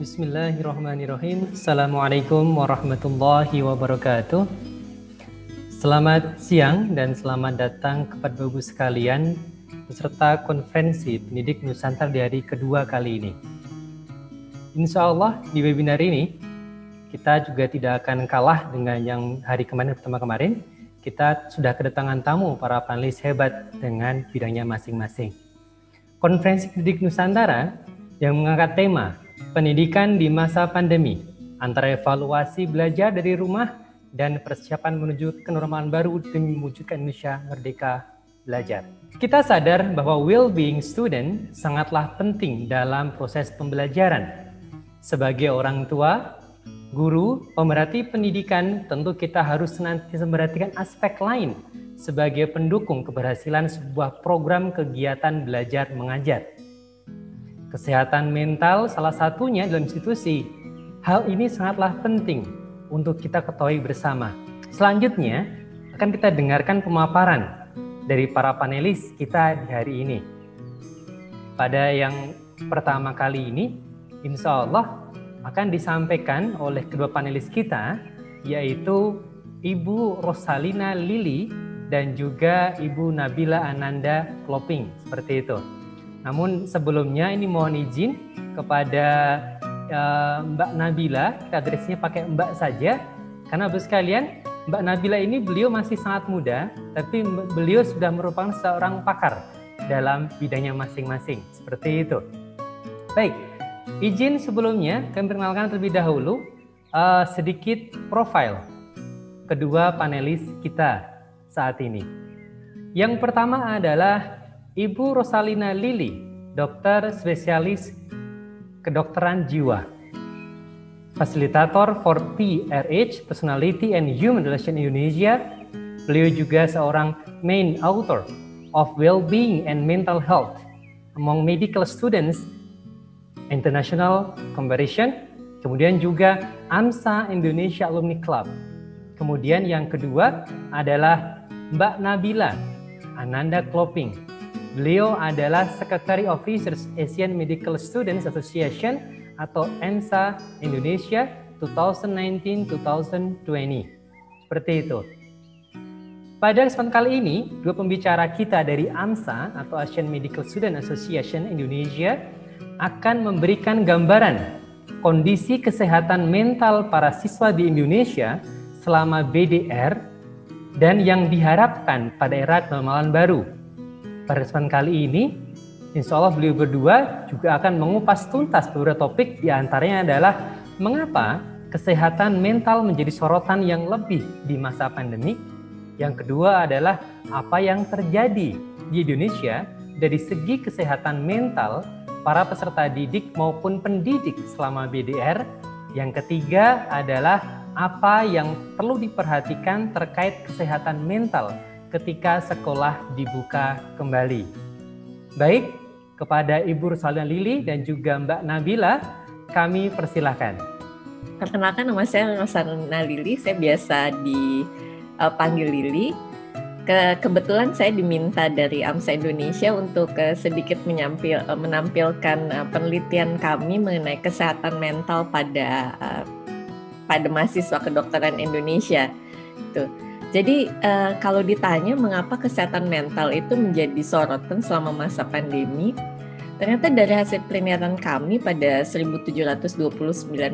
Bismillahirrahmanirrahim. Assalamualaikum warahmatullahi wabarakatuh. Selamat siang dan selamat datang kepada Bapak Ibu sekalian peserta konferensi pendidik Nusantara di hari kedua kali ini. Insya Allah di webinar ini kita juga tidak akan kalah dengan yang hari pertama kemarin. Kita sudah kedatangan tamu para panelis hebat dengan bidangnya masing-masing. Konferensi pendidik Nusantara yang mengangkat tema pendidikan di masa pandemi, antara evaluasi belajar dari rumah dan persiapan menuju kenormalan baru demi mewujudkan Indonesia merdeka belajar. Kita sadar bahwa well-being student sangatlah penting dalam proses pembelajaran. Sebagai orang tua, guru, pemerhati pendidikan, tentu kita harus senantiasa memperhatikan aspek lain sebagai pendukung keberhasilan sebuah program kegiatan belajar mengajar. Kesehatan mental salah satunya dalam institusi. Hal ini sangatlah penting untuk kita ketahui bersama. Selanjutnya akan kita dengarkan pemaparan dari para panelis kita di hari ini. Pada yang pertama kali ini, insya Allah akan disampaikan oleh kedua panelis kita, yaitu Ibu Rosalina Lili dan juga Ibu Nabila Ananda Kloping, seperti itu. Namun sebelumnya ini mohon izin kepada Mbak Nabila, kita addressnya pakai Mbak saja, karena Bapak sekalian, Mbak Nabila ini beliau masih sangat muda, tapi beliau sudah merupakan seorang pakar dalam bidangnya masing-masing, seperti itu. Baik, izin sebelumnya kami perkenalkan terlebih dahulu sedikit profil kedua panelis kita saat ini. Yang pertama adalah Ibu Rosalina Lili, dokter spesialis kedokteran jiwa, fasilitator for PRH, Personality and Human Relation Indonesia. Beliau juga seorang main author of Well-being and Mental Health among Medical Students International Comparison, kemudian juga AMSA Indonesia Alumni Club. Kemudian yang kedua adalah Mbak Nabila Ananda Kloping. Beliau adalah Secretary Officers Asian Medical Students Association atau ANSA Indonesia 2019-2020. Seperti itu. Pada kesempatan kali ini, dua pembicara kita dari AMSA atau Asian Medical Student Association Indonesia akan memberikan gambaran kondisi kesehatan mental para siswa di Indonesia selama BDR dan yang diharapkan pada era kenormalan baru. Pada kesempatan kali ini, insya Allah beliau berdua juga akan mengupas tuntas beberapa topik, diantaranya adalah mengapa kesehatan mental menjadi sorotan yang lebih di masa pandemi. Yang kedua adalah apa yang terjadi di Indonesia dari segi kesehatan mental para peserta didik maupun pendidik selama BDR. Yang ketiga adalah apa yang perlu diperhatikan terkait kesehatan mental ketika sekolah dibuka kembali. Baik, kepada Ibu Rosalina Lili dan juga Mbak Nabila, kami persilahkan. Perkenalkan, nama saya Rosalina Lili, saya biasa dipanggil Lili. Kebetulan saya diminta dari AMSA Indonesia untuk sedikit menampilkan penelitian kami mengenai kesehatan mental pada mahasiswa kedokteran Indonesia. Jadi kalau ditanya mengapa kesehatan mental itu menjadi sorotan selama masa pandemi, ternyata dari hasil penelitian kami pada 1729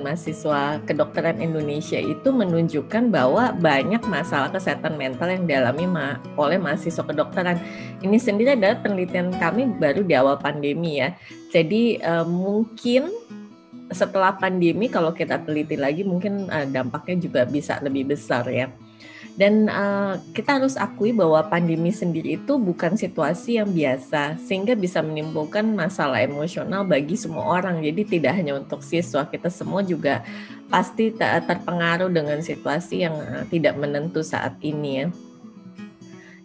mahasiswa kedokteran Indonesia itu menunjukkan bahwa banyak masalah kesehatan mental yang dialami oleh mahasiswa kedokteran. Ini sendiri adalah penelitian kami baru di awal pandemi ya. Jadi mungkin setelah pandemi kalau kita teliti lagi mungkin dampaknya juga bisa lebih besar ya. Dan kita harus akui bahwa pandemi sendiri itu bukan situasi yang biasa, sehingga bisa menimbulkan masalah emosional bagi semua orang. Jadi tidak hanya untuk siswa, kita semua juga pasti terpengaruh dengan situasi yang tidak menentu saat ini ya.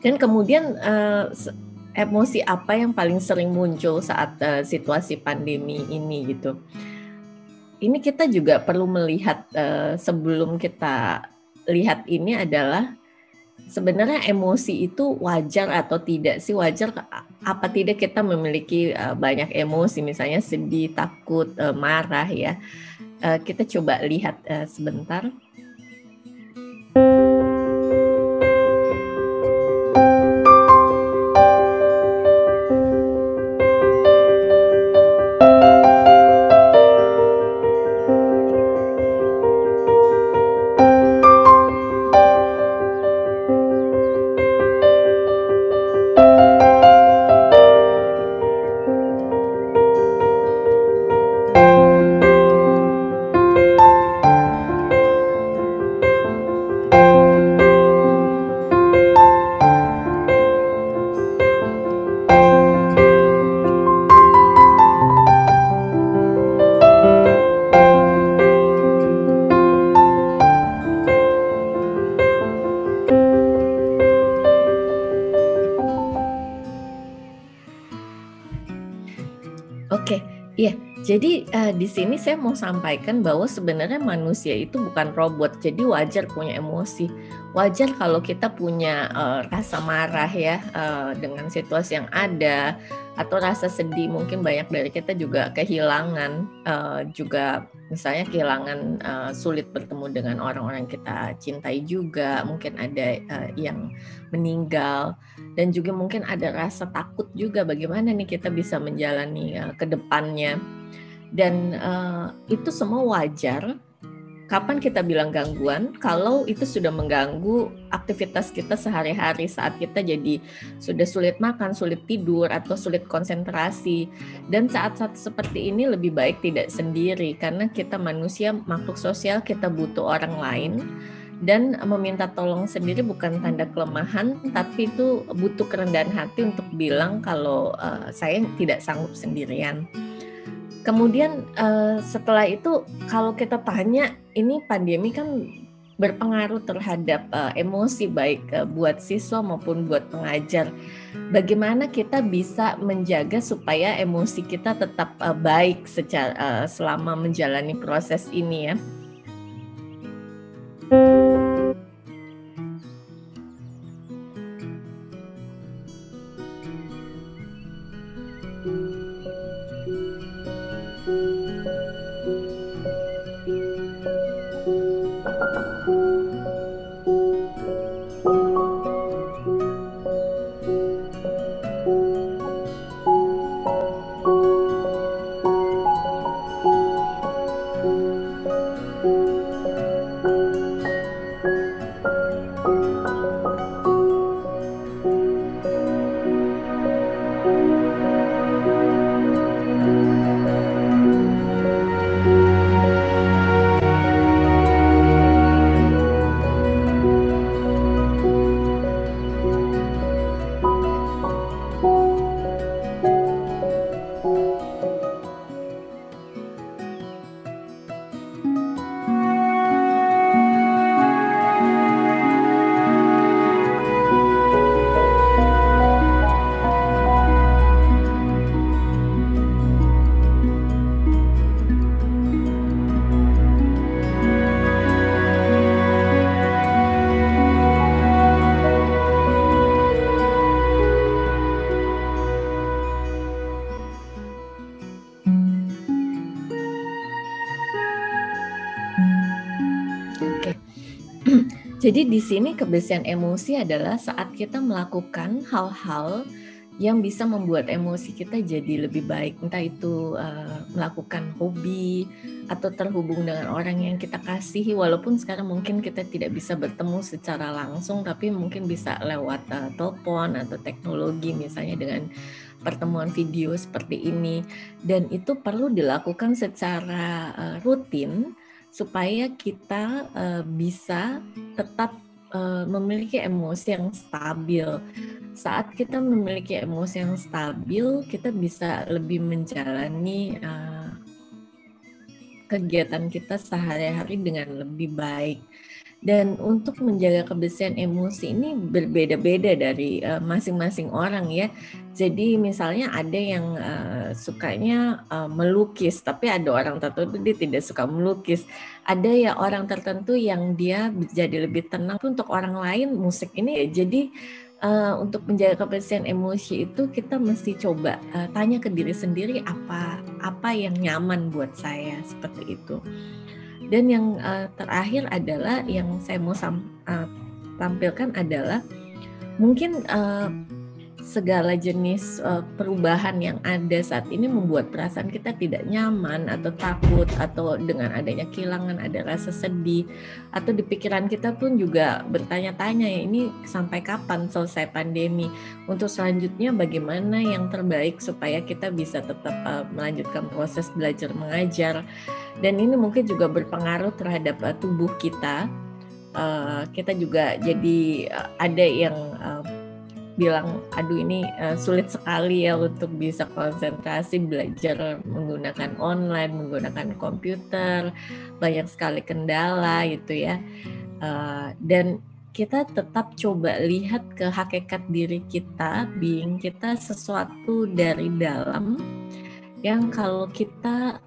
Dan kemudian emosi apa yang paling sering muncul saat situasi pandemi ini gitu. Ini kita juga perlu melihat sebelum kita lihat ini adalah sebenarnya emosi itu wajar atau tidak sih? Wajar apa tidak kita memiliki banyak emosi, misalnya sedih, takut, marah ya. Kita coba lihat sebentar. Oke, iya. Jadi di sini saya mau sampaikan bahwa sebenarnya manusia itu bukan robot. Jadi wajar punya emosi. Wajar kalau kita punya rasa marah ya dengan situasi yang ada, atau rasa sedih. Mungkin banyak dari kita juga kehilangan, juga misalnya kehilangan sulit bertemu dengan orang-orang kita cintai juga. Mungkin ada yang meninggal. Dan juga mungkin ada rasa takut juga bagaimana nih kita bisa menjalani ke depannya. Dan itu semua wajar. Kapan kita bilang gangguan? Kalau itu sudah mengganggu aktivitas kita sehari-hari, saat kita jadi sudah sulit makan, sulit tidur, atau sulit konsentrasi. Dan saat-saat seperti ini lebih baik tidak sendiri, karena kita manusia makhluk sosial, kita butuh orang lain. Dan meminta tolong sendiri bukan tanda kelemahan, tapi itu butuh kerendahan hati untuk bilang kalau saya tidak sanggup sendirian. Kemudian setelah itu kalau kita tanya, ini pandemi kan berpengaruh terhadap emosi baik buat siswa maupun buat pengajar. Bagaimana kita bisa menjaga supaya emosi kita tetap baik selama menjalani proses ini ya. Jadi di sini kebersihan emosi adalah saat kita melakukan hal-hal yang bisa membuat emosi kita jadi lebih baik. Entah itu melakukan hobi atau terhubung dengan orang yang kita kasihi. Walaupun sekarang mungkin kita tidak bisa bertemu secara langsung, tapi mungkin bisa lewat telepon atau teknologi misalnya dengan pertemuan video seperti ini. Dan itu perlu dilakukan secara rutin supaya kita bisa tetap memiliki emosi yang stabil. Saat kita memiliki emosi yang stabil, kita bisa lebih menjalani kegiatan kita sehari-hari dengan lebih baik. Dan untuk menjaga kebersihan emosi ini berbeda-beda dari masing-masing orang ya. Jadi misalnya ada yang sukanya melukis, tapi ada orang tertentu dia tidak suka melukis. Ada ya orang tertentu yang dia jadi lebih tenang. Untuk orang lain musik ini jadi untuk menjaga kebersihan emosi itu kita mesti coba tanya ke diri sendiri apa yang nyaman buat saya, seperti itu. Dan yang terakhir adalah yang saya mau tampilkan adalah mungkin segala jenis perubahan yang ada saat ini membuat perasaan kita tidak nyaman atau takut, atau dengan adanya kehilangan ada rasa sedih, atau di pikiran kita pun juga bertanya-tanya, ya ini sampai kapan selesai pandemi, untuk selanjutnya bagaimana yang terbaik supaya kita bisa tetap melanjutkan proses belajar mengajar. Dan ini mungkin juga berpengaruh terhadap tubuh kita. Kita juga jadi ada yang bilang, aduh ini sulit sekali ya untuk bisa konsentrasi belajar menggunakan online, menggunakan komputer, banyak sekali kendala gitu ya. Dan kita tetap coba lihat ke hakikat diri kita, being kita sesuatu dari dalam yang kalau kita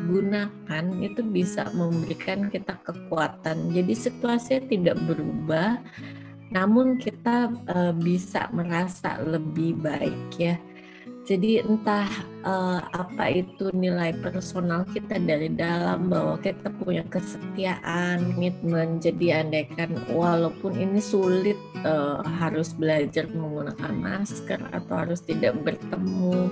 gunakan itu bisa memberikan kita kekuatan. Jadi situasinya tidak berubah, namun kita bisa merasa lebih baik ya. Jadi entah apa itu nilai personal kita dari dalam, bahwa kita punya kesetiaan, komitmen. Jadi andaikan walaupun ini sulit, harus belajar menggunakan masker atau harus tidak bertemu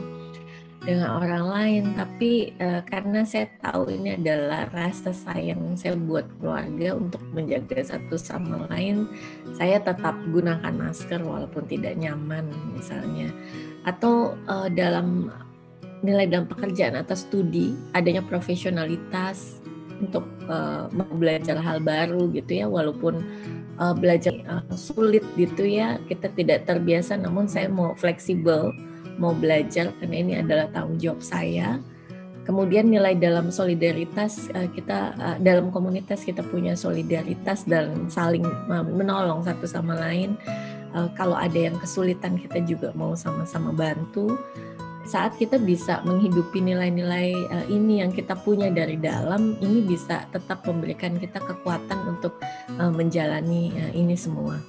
dengan orang lain, tapi karena saya tahu ini adalah rasa sayang saya buat keluarga untuk menjaga satu sama lain, saya tetap gunakan masker walaupun tidak nyaman misalnya. Atau dalam nilai dalam pekerjaan atau studi, adanya profesionalitas untuk belajar hal baru gitu ya, walaupun belajar sulit gitu ya, kita tidak terbiasa, namun saya mau fleksibel, mau belajar karena ini adalah tanggung jawab saya. Kemudian nilai dalam solidaritas, kita dalam komunitas kita punya solidaritas dan saling menolong satu sama lain. Kalau ada yang kesulitan kita juga mau sama-sama bantu. Saat kita bisa menghidupi nilai-nilai ini yang kita punya dari dalam, ini bisa tetap memberikan kita kekuatan untuk menjalani ini semua.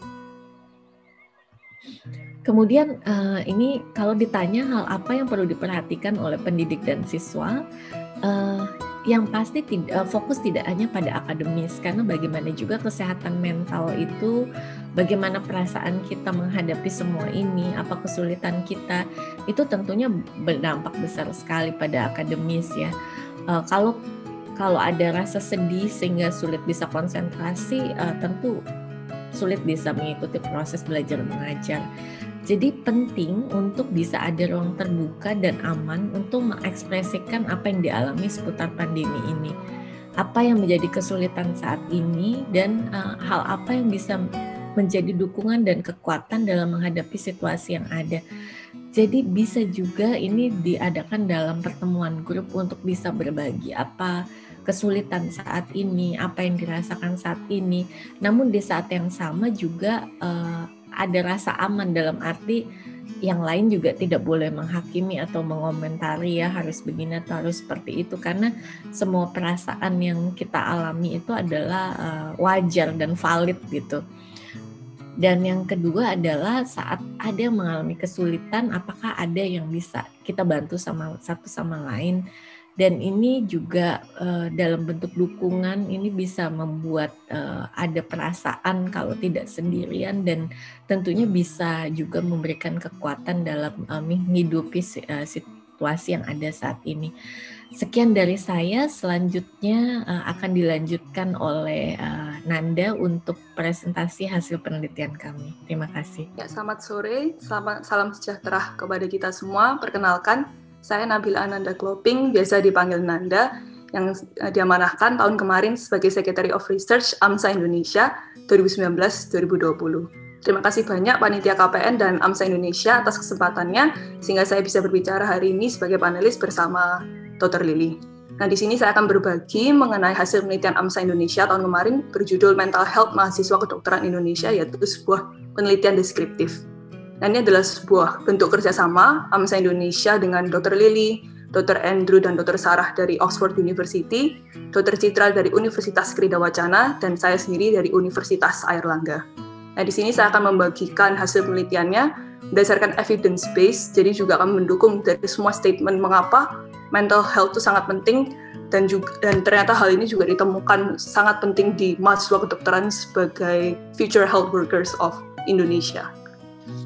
Kemudian ini kalau ditanya hal apa yang perlu diperhatikan oleh pendidik dan siswa, yang pasti fokus tidak hanya pada akademis, karena bagaimana juga kesehatan mental itu, bagaimana perasaan kita menghadapi semua ini, apa kesulitan kita, itu tentunya berdampak besar sekali pada akademis ya. Kalau ada rasa sedih sehingga sulit bisa konsentrasi, tentu sulit bisa mengikuti proses belajar mengajar. Jadi penting untuk bisa ada ruang terbuka dan aman untuk mengekspresikan apa yang dialami seputar pandemi ini. Apa yang menjadi kesulitan saat ini dan hal apa yang bisa menjadi dukungan dan kekuatan dalam menghadapi situasi yang ada. Jadi bisa juga ini diadakan dalam pertemuan grup untuk bisa berbagi apa kesulitan saat ini, apa yang dirasakan saat ini. Namun di saat yang sama juga ada rasa aman, dalam arti yang lain juga tidak boleh menghakimi atau mengomentari ya harus begini atau harus seperti itu, karena semua perasaan yang kita alami itu adalah wajar dan valid gitu. Dan yang kedua adalah saat ada yang mengalami kesulitan, apakah ada yang bisa kita bantu satu sama lain. Dan ini juga dalam bentuk dukungan, ini bisa membuat ada perasaan kalau tidak sendirian, dan tentunya bisa juga memberikan kekuatan dalam menghidupi situasi yang ada saat ini. Sekian dari saya, selanjutnya akan dilanjutkan oleh Nanda untuk presentasi hasil penelitian kami. Terima kasih. Ya, selamat sore, salam sejahtera kepada kita semua. Perkenalkan, saya Nabila Ananda Kloping, biasa dipanggil Nanda, yang diamanahkan tahun kemarin sebagai Secretary of Research AMSA Indonesia 2019-2020. Terima kasih banyak Panitia KPN dan AMSA Indonesia atas kesempatannya, sehingga saya bisa berbicara hari ini sebagai panelis bersama Dr. Lili. Nah, di sini saya akan berbagi mengenai hasil penelitian AMSA Indonesia tahun kemarin berjudul Mental Health Mahasiswa Kedokteran Indonesia, yaitu sebuah penelitian deskriptif. Nah, ini adalah sebuah bentuk kerjasama AMSA Indonesia dengan Dr. Lili, Dr. Andrew, dan Dr. Sarah dari Oxford University, Dr. Citra dari Universitas Krida Wacana, dan saya sendiri dari Universitas Airlangga. Nah, di sini saya akan membagikan hasil penelitiannya berdasarkan evidence base, jadi juga akan mendukung dari semua statement mengapa mental health itu sangat penting, dan ternyata hal ini juga ditemukan sangat penting di mahasiswa kedokteran sebagai future health workers of Indonesia.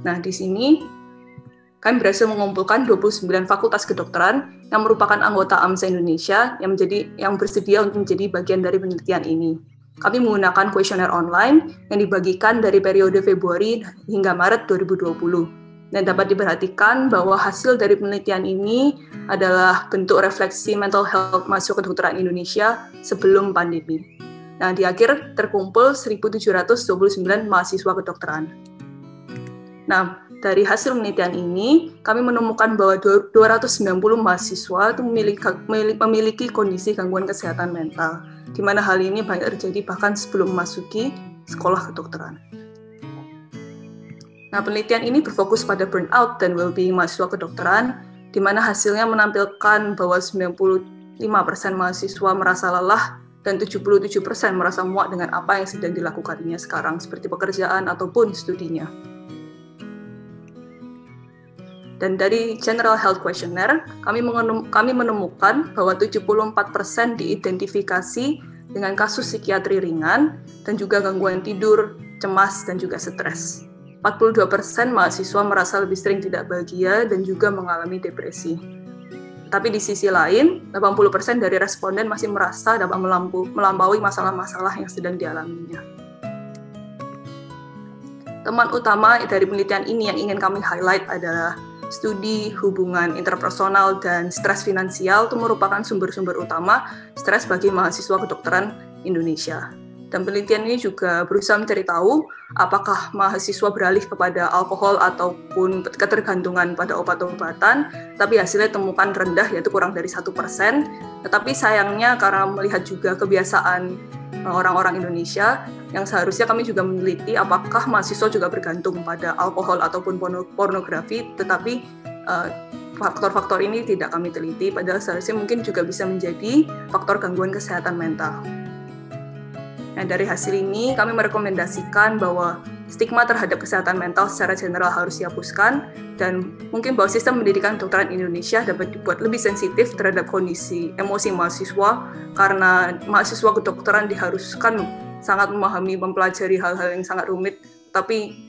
Nah, di sini kami berhasil mengumpulkan 29 fakultas kedokteran yang merupakan anggota AMSA Indonesia yang bersedia untuk menjadi bagian dari penelitian ini. Kami menggunakan kuesioner online yang dibagikan dari periode Februari hingga Maret 2020. Dan dapat diperhatikan bahwa hasil dari penelitian ini adalah bentuk refleksi mental health mahasiswa kedokteran Indonesia sebelum pandemi. Nah, di akhir terkumpul 1.729 mahasiswa kedokteran. Nah, dari hasil penelitian ini, kami menemukan bahwa 290 mahasiswa itu memiliki kondisi gangguan kesehatan mental, di mana hal ini banyak terjadi bahkan sebelum memasuki sekolah kedokteran. Nah, penelitian ini berfokus pada burnout dan well-being mahasiswa kedokteran, di mana hasilnya menampilkan bahwa 95% mahasiswa merasa lelah dan 77% merasa muak dengan apa yang sedang dilakukannya sekarang, seperti pekerjaan ataupun studinya. Dan dari General Health Questionnaire, kami menemukan bahwa 74% diidentifikasi dengan kasus psikiatri ringan dan juga gangguan tidur, cemas, dan juga stres. 42% mahasiswa merasa lebih sering tidak bahagia dan juga mengalami depresi. Tapi di sisi lain, 80% dari responden masih merasa dapat melampaui masalah-masalah yang sedang dialaminya. Teman utama dari penelitian ini yang ingin kami highlight adalah studi hubungan interpersonal dan stres finansial itu merupakan sumber-sumber utama stres bagi mahasiswa kedokteran Indonesia. Dan penelitian ini juga berusaha mencari tahu apakah mahasiswa beralih kepada alkohol ataupun ketergantungan pada obat-obatan, tapi hasilnya temukan rendah, yaitu kurang dari 1%. Tetapi sayangnya karena melihat juga kebiasaan orang-orang Indonesia, yang seharusnya kami juga meneliti apakah mahasiswa juga bergantung pada alkohol ataupun pornografi, tetapi faktor-faktor ini tidak kami teliti, padahal seharusnya mungkin juga bisa menjadi faktor gangguan kesehatan mental. Nah, dari hasil ini kami merekomendasikan bahwa stigma terhadap kesehatan mental secara general harus dihapuskan, dan mungkin bahwa sistem pendidikan kedokteran Indonesia dapat dibuat lebih sensitif terhadap kondisi emosi mahasiswa, karena mahasiswa kedokteran diharuskan sangat mempelajari hal-hal yang sangat rumit, tapi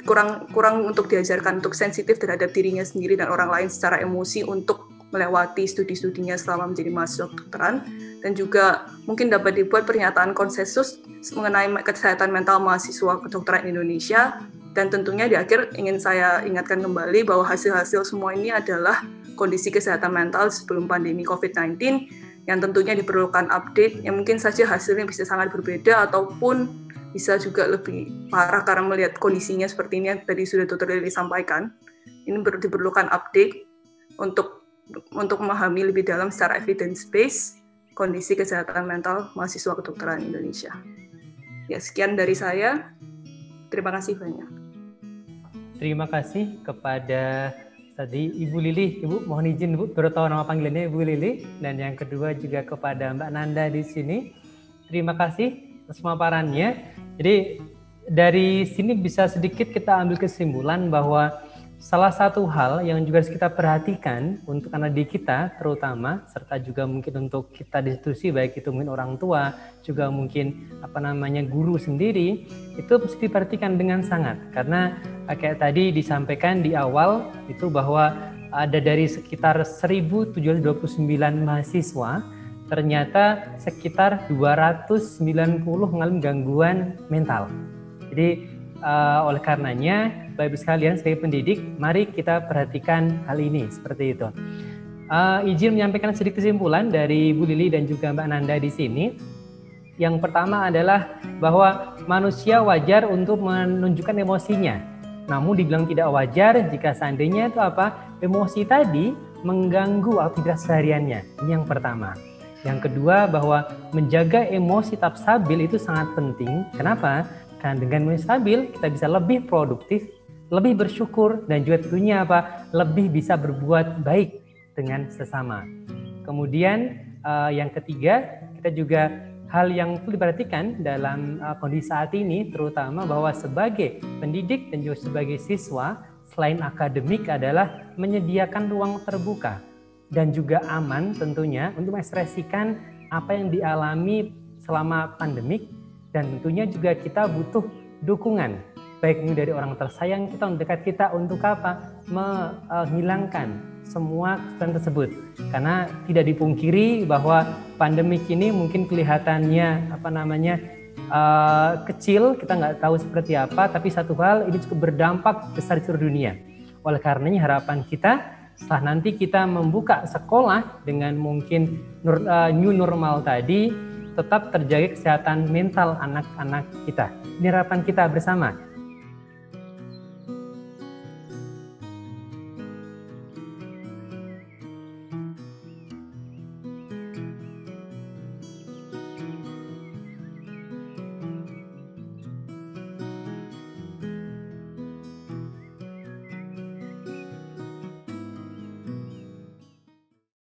kurang untuk diajarkan untuk sensitif terhadap dirinya sendiri dan orang lain secara emosi untuk melewati studi-studinya selama menjadi mahasiswa kedokteran. Dan juga mungkin dapat dibuat pernyataan konsensus mengenai kesehatan mental mahasiswa kedokteran Indonesia. Dan tentunya di akhir ingin saya ingatkan kembali bahwa hasil-hasil semua ini adalah kondisi kesehatan mental sebelum pandemi COVID-19 yang tentunya diperlukan update, yang mungkin saja hasilnya bisa sangat berbeda ataupun bisa juga lebih parah karena melihat kondisinya seperti ini yang tadi sudah Dr. Lili sampaikan. Ini diperlukan update untuk memahami lebih dalam secara evidence based kondisi kesehatan mental mahasiswa kedokteran Indonesia. Ya, sekian dari saya. Terima kasih banyak. Terima kasih kepada tadi Ibu Lili. Ibu, mohon izin Bu, baru tahu nama panggilannya Ibu Lili. Dan yang kedua juga kepada Mbak Nanda di sini. Terima kasih atas pemaparannya. Jadi dari sini bisa sedikit kita ambil kesimpulan bahwa salah satu hal yang juga harus kita perhatikan untuk anak-didik kita terutama, serta juga mungkin untuk kita di institusi, baik itu mungkin orang tua, juga mungkin guru sendiri, itu mesti diperhatikan dengan sangat. Karena kayak tadi disampaikan di awal itu bahwa ada dari sekitar 1.729 mahasiswa, ternyata sekitar 290 mengalami gangguan mental. Jadi oleh karenanya, Bapak Ibu sekalian sebagai pendidik, mari kita perhatikan hal ini seperti itu. Izin menyampaikan sedikit kesimpulan dari Bu Lili dan juga Mbak Nanda di sini. Yang pertama adalah bahwa manusia wajar untuk menunjukkan emosinya. Namun dibilang tidak wajar jika seandainya itu emosi tadi mengganggu aktivitas sehariannya. Ini yang pertama. Yang kedua, bahwa menjaga emosi tetap stabil itu sangat penting. Kenapa? Karena dengan emosi stabil kita bisa lebih produktif, lebih bersyukur, dan juga tentunya lebih bisa berbuat baik dengan sesama. Kemudian yang ketiga, kita juga hal yang perlu diperhatikan dalam kondisi saat ini, terutama bahwa sebagai pendidik dan juga sebagai siswa, selain akademik adalah menyediakan ruang terbuka dan juga aman tentunya untuk mengekspresikan apa yang dialami selama pandemik, dan tentunya juga kita butuh dukungan baik dari orang tersayang kita, untuk dekat kita, untuk apa? Menghilangkan semua kesan tersebut. Karena tidak dipungkiri bahwa pandemik ini mungkin kelihatannya kecil, kita nggak tahu seperti apa, tapi satu hal ini cukup berdampak besar di seluruh dunia. Oleh karenanya harapan kita setelah nanti kita membuka sekolah dengan mungkin new normal tadi, tetap terjaga kesehatan mental anak-anak kita. Ini harapan kita bersama.